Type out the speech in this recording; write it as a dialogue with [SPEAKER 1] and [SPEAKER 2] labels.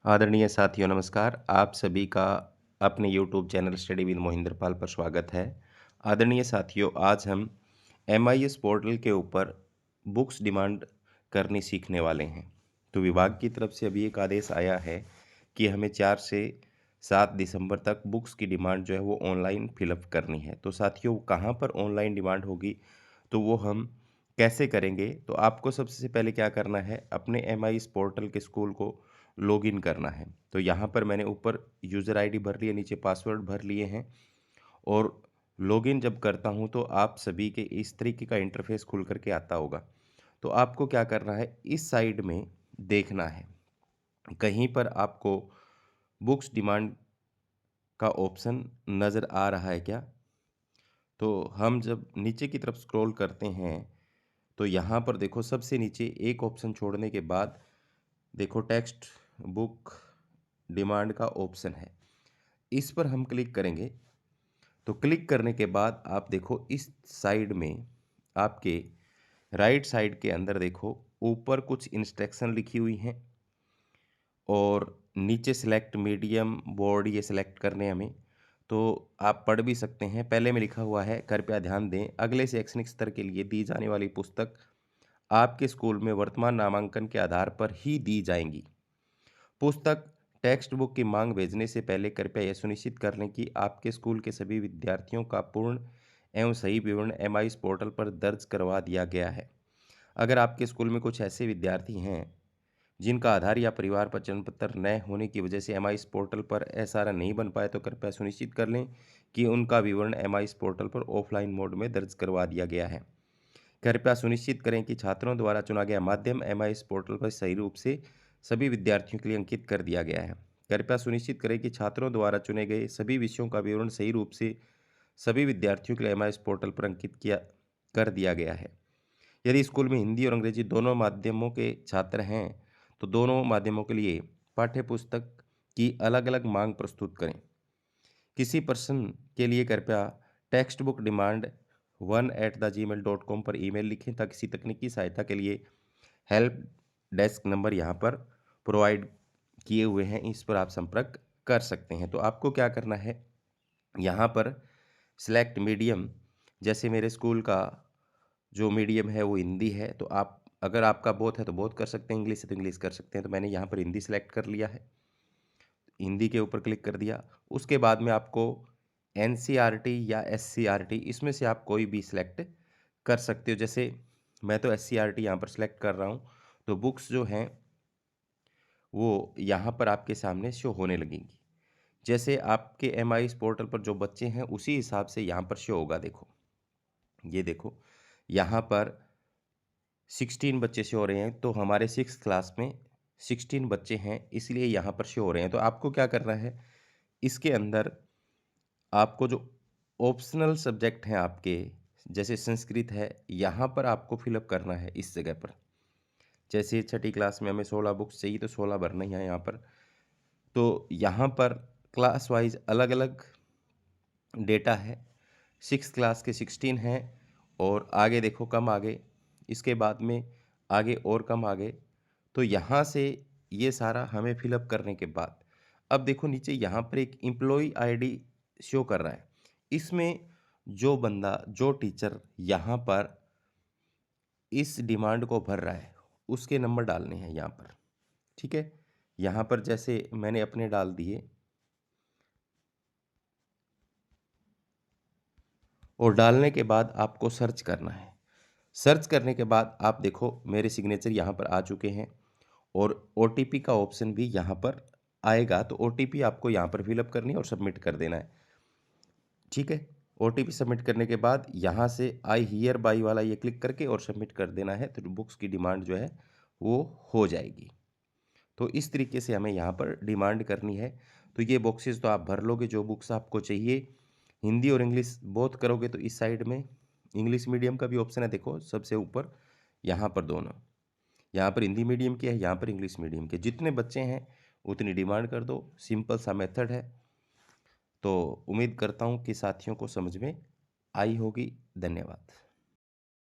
[SPEAKER 1] आदरणीय साथियों नमस्कार। आप सभी का अपने YouTube channel study with Mohinder Pal पर स्वागत है। आदरणीय साथियों, आज हम एमआईएस पोर्टल के ऊपर बुक्स डिमांड करनी सीखने वाले हैं। तो विभाग की तरफ से अभी एक आदेश आया है कि हमें 4 से 7 दिसंबर तक बुक्स की डिमांड जो है वो ऑनलाइन फिलअप करनी है। तो साथियों, कहाँ पर ऑनलाइन डिमांड होगी, तो वो हम कैसे करेंगे? तो आपको सबसे पहले क्या करना है, अपने एमआईएस पोर्टल के स्कूल को लॉगिन करना है। तो यहाँ पर मैंने ऊपर यूज़र आईडी भर लिया, नीचे पासवर्ड भर लिए हैं और लॉगिन जब करता हूँ तो आप सभी के इस तरीके का इंटरफेस खुल कर के आता होगा। तो आपको क्या करना है, इस साइड में देखना है, कहीं पर आपको बुक्स डिमांड का ऑप्शन नज़र आ रहा है क्या? तो हम जब नीचे की तरफ स्क्रॉल करते हैं तो यहाँ पर देखो, सबसे नीचे एक ऑप्शन छोड़ने के बाद देखो टेक्स्ट बुक डिमांड का ऑप्शन है। इस पर हम क्लिक करेंगे। तो क्लिक करने के बाद आप देखो, इस साइड में आपके राइट साइड के अंदर देखो, ऊपर कुछ इंस्ट्रक्शन लिखी हुई हैं और नीचे सिलेक्ट मीडियम बोर्ड ये सिलेक्ट करने हैं हमें। तो आप पढ़ भी सकते हैं। पहले में लिखा हुआ है, कृपया ध्यान दें, अगले शैक्षणिक स्तर के लिए दी जाने वाली पुस्तक आपके स्कूल में वर्तमान नामांकन के आधार पर ही दी जाएंगी। पुस्तक टेक्स्ट बुक की मांग भेजने से पहले कृपया यह सुनिश्चित कर लें कि आपके स्कूल के सभी विद्यार्थियों का पूर्ण एवं सही विवरण एमआईएस पोर्टल पर दर्ज करवा दिया गया है। अगर आपके स्कूल में कुछ ऐसे विद्यार्थी हैं जिनका आधार या परिवार पहचान पत्र न होने की वजह से एमआईएस पोर्टल पर एसआरए नहीं बन पाए, तो कृपया सुनिश्चित कर लें कि उनका विवरण एमआईएस पोर्टल पर ऑफलाइन मोड में दर्ज करवा दिया गया है। कृपया सुनिश्चित करें कि छात्रों द्वारा चुना गया माध्यम एमआईएस पोर्टल पर सही रूप से सभी विद्यार्थियों के लिए अंकित कर दिया गया है। कृपया सुनिश्चित करें कि छात्रों द्वारा चुने गए सभी विषयों का विवरण सही रूप से सभी विद्यार्थियों के लिए एमआईएस पोर्टल पर अंकित किया कर दिया गया है। यदि स्कूल में हिंदी और अंग्रेजी दोनों माध्यमों के छात्र हैं, तो दोनों माध्यमों के लिए पाठ्य पुस्तक की अलग अलग मांग प्रस्तुत करें। किसी प्रश्न के लिए कृपया टेक्स्ट बुक डिमांड 1@gmail.com पर ईमेल लिखें, ताकि किसी तकनीकी सहायता के लिए हेल्प डेस्क नंबर यहाँ पर प्रोवाइड किए हुए हैं, इस पर आप संपर्क कर सकते हैं। तो आपको क्या करना है, यहाँ पर सिलेक्ट मीडियम, जैसे मेरे स्कूल का जो मीडियम है वो हिंदी है, तो आप अगर आपका बोथ है तो बोथ कर सकते हैं, इंग्लिश है तो इंग्लिश कर सकते हैं। तो मैंने यहाँ पर हिंदी सेलेक्ट कर लिया है, हिंदी के ऊपर क्लिक कर दिया। उसके बाद में आपको एनसीईआरटी या एससीईआरटी, इसमें से आप कोई भी सिलेक्ट कर सकते हो। जैसे मैं तो एससीईआरटी यहाँ पर सिलेक्ट कर रहा हूँ, तो बुक्स जो हैं वो यहाँ पर आपके सामने शो होने लगेंगी। जैसे आपके एमआईएस पोर्टल पर जो बच्चे हैं उसी हिसाब से यहाँ पर शो होगा। देखो, ये देखो, यहाँ पर 16 बच्चे शो हो रहे हैं, तो हमारे 6th क्लास में 16 बच्चे हैं, इसलिए यहाँ पर शो हो रहे हैं। तो आपको क्या करना है, इसके अंदर आपको जो ऑप्शनल सब्जेक्ट हैं आपके, जैसे संस्कृत है, यहाँ पर आपको फिलअप करना है इस जगह पर। जैसे छठी क्लास में हमें 16 बुक्स चाहिए, तो 16 भरना ही है यहाँ पर। तो यहाँ पर क्लास वाइज अलग अलग डेटा है। 6th क्लास के 16 हैं और आगे देखो कम आगे, इसके बाद में आगे और कम आगे। तो यहाँ से ये सारा हमें फिलअप करने के बाद अब देखो, नीचे यहाँ पर एक एम्प्लॉय आईडी शो कर रहा है। इसमें जो बंदा, जो टीचर यहाँ पर इस डिमांड को भर रहा है, उसके नंबर डालने हैं यहाँ पर। ठीक है, यहाँ पर जैसे मैंने अपने डाल दिए और डालने के बाद आपको सर्च करना है। सर्च करने के बाद आप देखो, मेरे सिग्नेचर यहाँ पर आ चुके हैं और ओटीपी का ऑप्शन भी यहाँ पर आएगा। तो ओटीपी आपको यहाँ पर फिलअप करनी है और सबमिट कर देना है। ठीक है, ओटीपी सबमिट करने के बाद यहाँ से आई हियर बाई वाला ये क्लिक करके और सबमिट कर देना है, तो बुक्स की डिमांड जो है वो हो जाएगी। तो इस तरीके से हमें यहाँ पर डिमांड करनी है। तो ये बॉक्सेस तो आप भर लोगे, जो बुक्स आपको चाहिए। हिंदी और इंग्लिश बोथ करोगे तो इस साइड में इंग्लिश मीडियम का भी ऑप्शन है, देखो सबसे ऊपर, यहाँ पर दोनों, यहाँ पर हिंदी मीडियम के है, यहाँ पर इंग्लिश मीडियम के। जितने बच्चे हैं उतनी डिमांड कर दो, सिंपल सा मेथड है। तो उम्मीद करता हूँ कि साथियों को समझ में आई होगी। धन्यवाद।